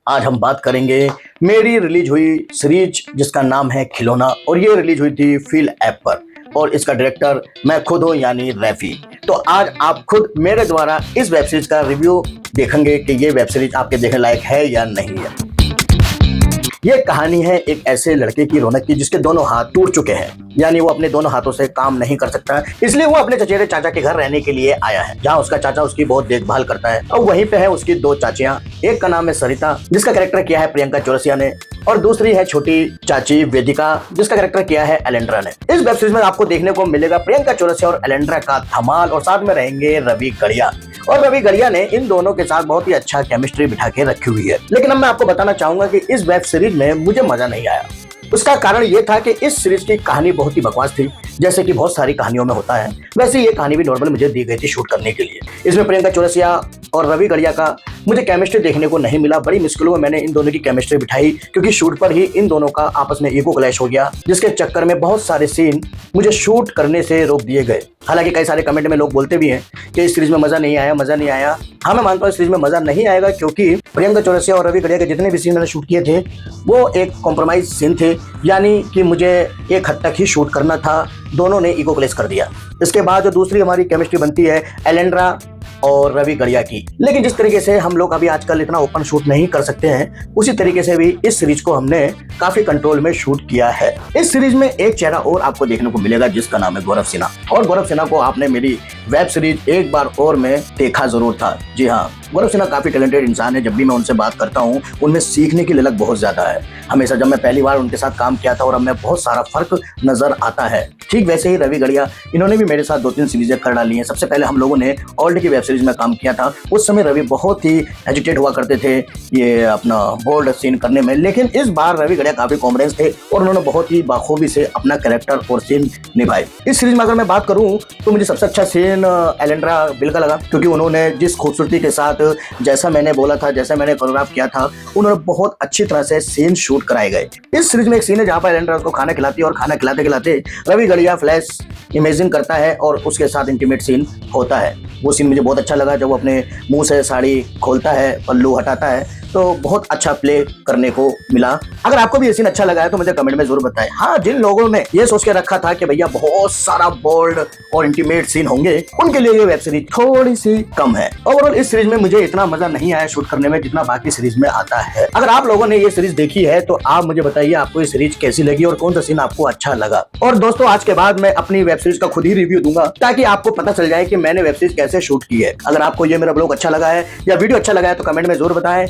आज हम बात करेंगे मेरी रिलीज हुई सीरीज जिसका नाम है खिलौना, और ये रिलीज हुई थी फील ऐप पर, और इसका डायरेक्टर मैं खुद हूँ यानी रैफी। तो आज आप खुद मेरे द्वारा इस वेब सीरीज का रिव्यू देखेंगे कि ये वेब सीरीज आपके देखने लायक है या नहीं है। ये कहानी है एक ऐसे लड़के की रौनक की जिसके दोनों हाथ टूट चुके हैं, यानी वो अपने दोनों हाथों से काम नहीं कर सकता, इसलिए वो अपने चचेरे चाचा के घर रहने के लिए आया है, जहाँ उसका चाचा उसकी बहुत देखभाल करता है। और वहीं पे है उसकी दो चाचियां, एक का नाम है सरिता जिसका कैरेक्टर किया है प्रियंका चौरसिया ने, और दूसरी है छोटी चाची वेदिका जिसका कैरेक्टर किया है एलेंड्रा ने। इस वेब सीरीज में आपको देखने को मिलेगा प्रियंका चौरसिया और एलेंड्रा का धमाल, और साथ में रहेंगे रवि गढ़िया, और रवि गढ़िया ने इन दोनों के साथ बहुत ही अच्छा केमिस्ट्री बिठा के रखी हुई है। लेकिन अब मैं आपको बताना चाहूंगा कि इस वेब सीरीज में मुझे मजा नहीं आया। उसका कारण ये था कि इस सीरीज की कहानी बहुत ही बकवास थी, जैसे कि बहुत सारी कहानियों में होता है, वैसे ये कहानी भी नॉर्मल मुझे दी गई थी शूट करने के लिए। इसमें प्रियंका चौरसिया और रवि गढ़िया का मुझे केमिस्ट्री देखने को नहीं मिला। बड़ी मुश्किलों में मैंने इन दोनों की केमिस्ट्री बिठाई, क्योंकि शूट पर ही इन दोनों का आपस में ईगो क्लैश हो गया, जिसके चक्कर में बहुत सारे सीन मुझे शूट करने से रोक दिए गए। हालांकि कई सारे कमेंट में लोग बोलते भी हैं कि इस सीरीज में मजा नहीं आया, मजा नहीं आया। हाँ, मैं मानता हूँ इस सीरीज में मजा नहीं आएगा, क्योंकि प्रियंका चौरसिया और रवि गढ़िया के जितने भी सीन मैंने शूट किए थे वो एक कॉम्प्रोमाइज सीन थे, यानी कि मुझे एक हद तक ही शूट करना था, दोनों ने ईगो क्लैश कर दिया। इसके बाद जो दूसरी हमारी केमिस्ट्री बनती है एलेंड्रा और रवि गढ़िया की, लेकिन जिस तरीके से हम लोग अभी आजकल इतना ओपन शूट नहीं कर सकते हैं, उसी तरीके से भी इस सीरीज को हमने काफी कंट्रोल में शूट किया है। इस सीरीज में एक चेहरा और आपको देखने को मिलेगा जिसका नाम है गौरव सिन्हा, और गौरव सिन्हा को आपने मेरी वेब सीरीज एक बार और में देखा जरूर था। जी हाँ, गौरव सिन्हा काफी टैलेंटेड इंसान है। जब भी मैं उनसे बात करता हूँ उनमें सीखने की ललक बहुत ज्यादा है। हमेशा जब मैं पहली बार उनके साथ काम किया था और अब में बहुत सारा फर्क नजर आता है। ठीक वैसे ही रवि गढ़िया, इन्होंने भी मेरे साथ 2-3 सीरीजें कर डाली हैं। सबसे पहले हम लोगों ने ओल्ड की वेब सीरीज में काम किया था, उस समय रवि बहुत ही हेजिटेट हुआ करते थे ये अपना बोल्ड सीन करने में, लेकिन इस बार रवि गढ़िया काफी कॉन्फिडेंस थे और उन्होंने बहुत ही बाखूबी से अपना कैरेक्टर और सीन निभाए। इस सीरीज में अगर मैं बात करूं तो मुझे सबसे अच्छा सीन एलेंड्रा बिल का लगा, क्योंकि उन्होंने जिस खूबसूरती के साथ, जैसा मैंने बोला था, जैसा मैंने कोरियोग्राफ किया था, उन्होंने बहुत अच्छी तरह से सीन शूट कराए गए। इस सीरीज में एक सीन है जहां पर एलेंड्रा उसको खाना खिलाती है, और खाना खिलाते खिलाते रवि गढ़िया फ्लैश इमेजिन करता है और उसके साथ इंटीमेट सीन होता है। वो सीन मुझे बहुत अच्छा लगा, जब वो अपने मुंह से साड़ी खोलता है, पल्लू हटाता है, तो बहुत अच्छा प्ले करने को मिला। अगर आपको भी ये सीन अच्छा लगा है तो मुझे कमेंट में जरूर बताएं। हाँ, जिन लोगों ने ये सोच के रखा था कि भैया बहुत सारा बोल्ड और इंटीमेट सीन होंगे, उनके लिए ये वेब सीरीज थोड़ी सी कम है। ओवरऑल इस सीरीज में मुझे इतना मजा नहीं आया शूट करने में जितना बाकी सीरीज में आता है। अगर आप लोगों ने ये सीरीज देखी है तो आप मुझे बताइए आपको ये सीरीज कैसी लगी और कौन सा सीन आपको अच्छा लगा। और दोस्तों, आज के बाद मैं अपनी वेब सीरीज का खुद ही रिव्यू दूंगा, ताकि आपको पता चल जाए कि मैंने वेब सीरीज कैसे शूट की है। अगर आपको ये मेरा ब्लॉग अच्छा लगा है या वीडियो अच्छा लगा है तो कमेंट में जरूर बताएं।